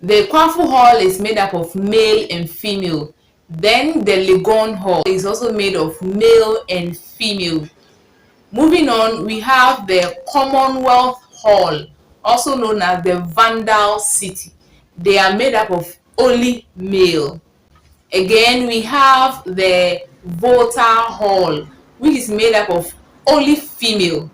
The Kwafu Hall is made up of male and female. Then the Legon Hall is also made of male and female. Moving on, we have the Commonwealth Hall, also known as the Vandal City. They are made up of only male. Again, we have the Volta Hall, which is made up of only female.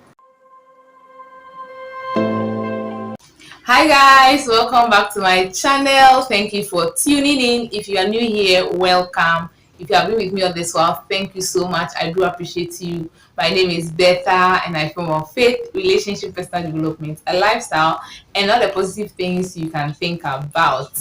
Hi guys, welcome back to my channel. Thank you for tuning in. If you are new here, welcome. If you have been with me on this one, thank you so much. I do appreciate you. My name is Bertha and I form of faith, relationship, personal development, a lifestyle, and all the positive things you can think about.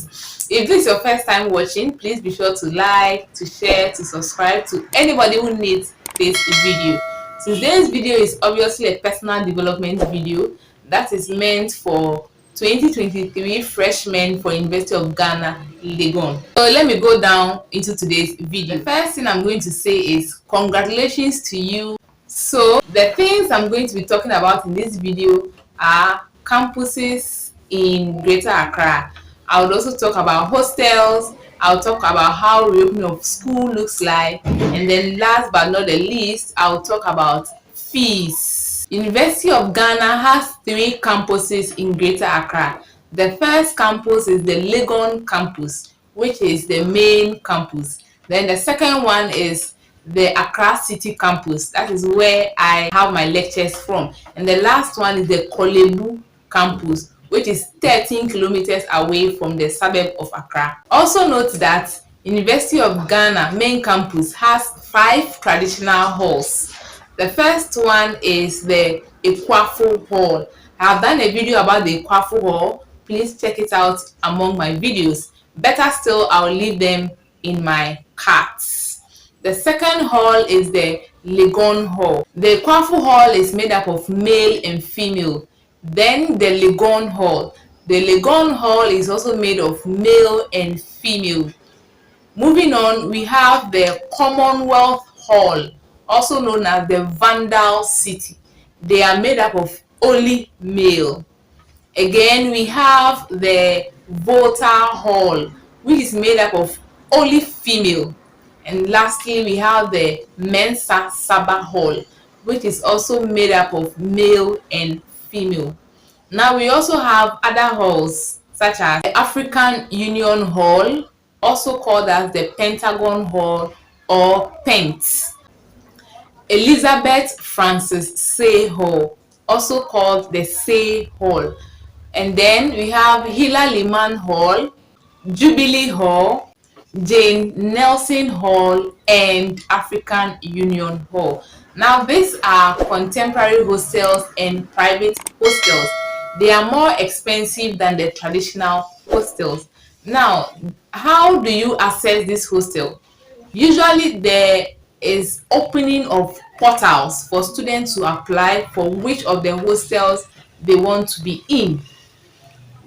If this is your first time watching, please be sure to like, to share, to subscribe to anybody who needs this video. Today's video is obviously a personal development video that is meant for 2023 freshmen for University of Ghana, Legon. So let me go down into today's video. The first thing I'm going to say is congratulations to you. So the things I'm going to be talking about in this video are campuses in Greater Accra. I would also talk about hostels. I'll talk about how reopening of school looks like, and then last but not the least, I'll talk about fees. University of Ghana has 3 campuses in Greater Accra. The first campus is the Legon campus, which is the main campus. Then the second one is the Accra City campus. That is where I have my lectures from. And the last one is the Kolebu campus, which is 13 kilometers away from the suburb of Accra. Also note that University of Ghana main campus has 5 traditional halls. The first one is the Kwafu Hall. I have done a video about the Kwafu Hall. Please check it out among my videos. Better still, I'll leave them in my cards. The second hall is the Legon Hall. The Kwafu Hall is made up of male and female. Then the Legon Hall. The Legon Hall is also made of male and female. Moving on, we have the Commonwealth Hall, also known as the Vandal City. They are made up of only male. Again, we have the Volta Hall, which is made up of only female. And lastly, we have the Mensa Saba Hall, which is also made up of male and female. Now we also have other halls such as the African Union Hall, also called as the Pentagon Hall or Pent. Elizabeth Francis Say Hall, also called the Say Hall. And then we have Hila Liman Hall, Jubilee Hall, Jane Nelson Hall, and African Union Hall. Now these are contemporary hostels and private hostels. They are more expensive than the traditional hostels. Now, how do you access this hostel? Usually there is opening of portals for students to apply for which of the hostels they want to be in.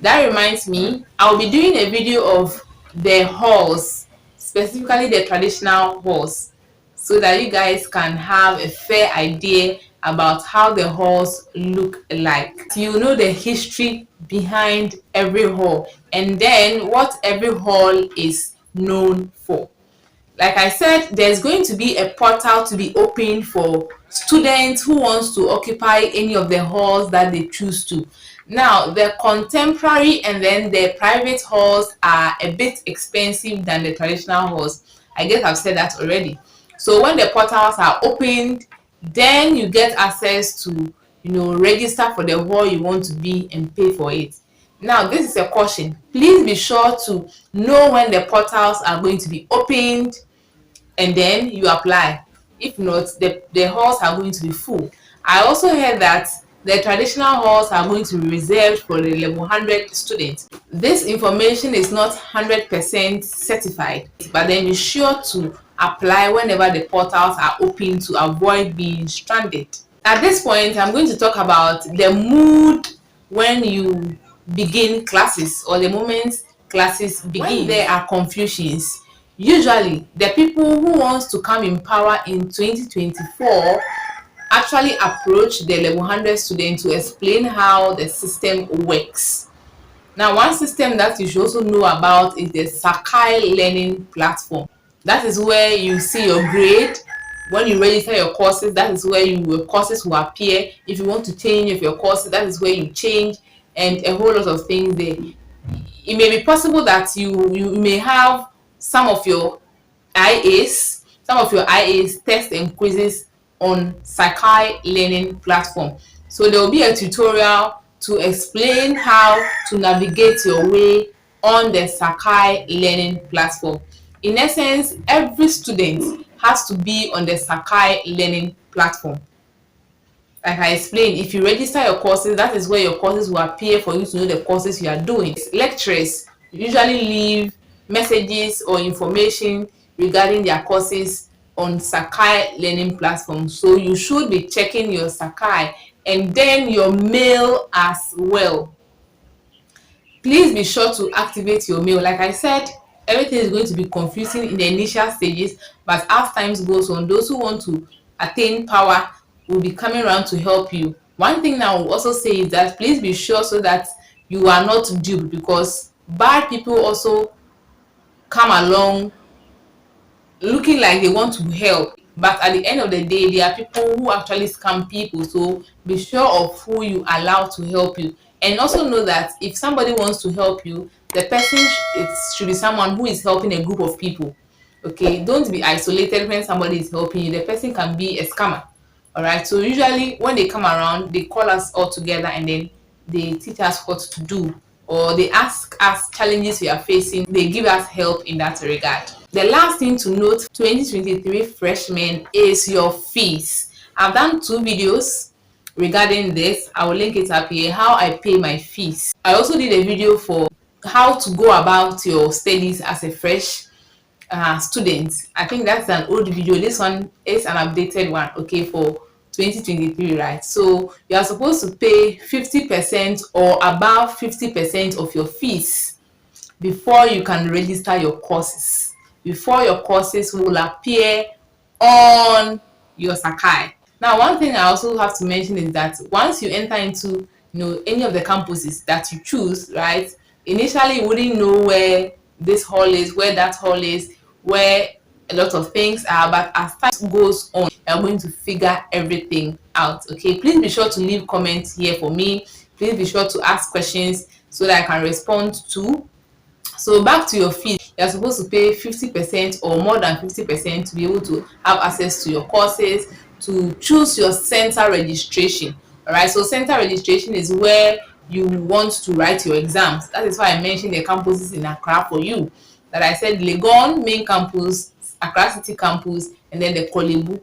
That reminds me, I'll be doing a video of the halls, specifically the traditional halls, so that you guys can have a fair idea about how the halls look like. You know the history behind every hall and then what every hall is known for. Like I said, there's going to be a portal to be open for students who wants to occupy any of the halls that they choose to. Now, the contemporary and then the private halls are a bit expensive than the traditional halls. I guess I've said that already. So when the portals are opened, then you get access to, register for the hall you want to be and pay for it. Now, this is a caution. Please be sure to know when the portals are going to be opened and then you apply. If not, the halls are going to be full. I also heard that the traditional halls are going to be reserved for the level 100 students. This information is not 100% certified, but then be sure to apply whenever the portals are open to avoid being stranded. At this point, I'm going to talk about the mood when you begin classes or the moment classes begin. When there are confusions, usually the people who wants to come in power in 2024 actually approach the level 100 students to explain how the system works. Now, one system that you should also know about is the Sakai learning platform. That is where you see your grade. When you register your courses, that is where your courses will appear. If you want to change of your courses, that is where you change, and a whole lot of things there. It may be possible that you may have some of your IAs test and quizzes on Sakai learning platform. So there will be a tutorial to explain how to navigate your way on the Sakai learning platform. In essence, every student has to be on the Sakai learning platform. Like I explained, if you register your courses, that is where your courses will appear for you to know the courses you are doing. Lecturers usually leave messages or information regarding their courses on Sakai learning platform. So you should be checking your Sakai and then your mail as well. Please be sure to activate your mail. Like I said, everything is going to be confusing in the initial stages, but as time goes on, those who want to attain power will be coming around to help you. One thing I will also say is that please be sure so that you are not duped, because bad people also come along looking like they want to help, but at the end of the day, there are people who actually scam people. So be sure of who you allow to help you, and also know that if somebody wants to help you, the person it should be someone who is helping a group of people. Okay, don't be isolated when somebody is helping you. The person can be a scammer. All right, so usually when they come around, they call us all together and then they teach us what to do, or they ask us challenges we are facing. They give us help in that regard. The last thing to note, 2023 freshmen, is your fees. I've done 2 videos regarding this. I will link it up here, how I pay my fees. I also did a video for how to go about your studies as a fresh student. I think that's an old video. This one is an updated one, okay, for 2023, right? So you are supposed to pay 50% or above 50% of your fees before you can register your courses, before your courses will appear on your Sakai. Now, one thing I also have to mention is that once you enter into any of the campuses that you choose, right? Initially, you wouldn't know where this hall is, where that hall is, where a lot of things are, but as time goes on, you're going to figure everything out. Okay, please be sure to leave comments here for me. Please be sure to ask questions so that I can respond to. So back to your fees, you're supposed to pay 50% or more than 50% to be able to have access to your courses, to choose your center registration. All right, so center registration is where you want to write your exams. That is why I mentioned the campuses in Accra for you. That I said Legon main campus, Accra City campus, and then the Kolebu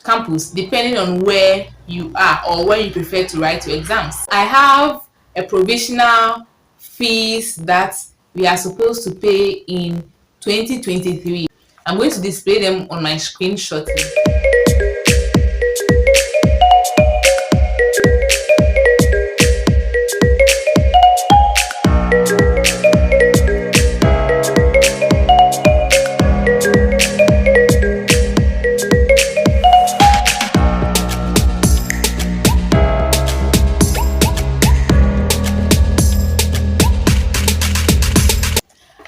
campus, depending on where you are or where you prefer to write your exams. I have a provisional fees that we are supposed to pay in 2023. I'm going to display them on my screen shortly.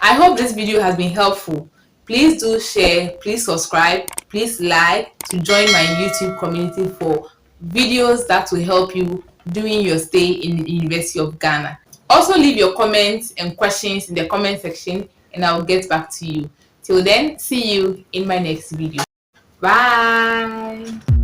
I hope this video has been helpful. Please do share, please subscribe, please like to join my YouTube community for videos that will help you during your stay in the University of Ghana. Also leave your comments and questions in the comment section and I'll get back to you. Till then, see you in my next video. Bye.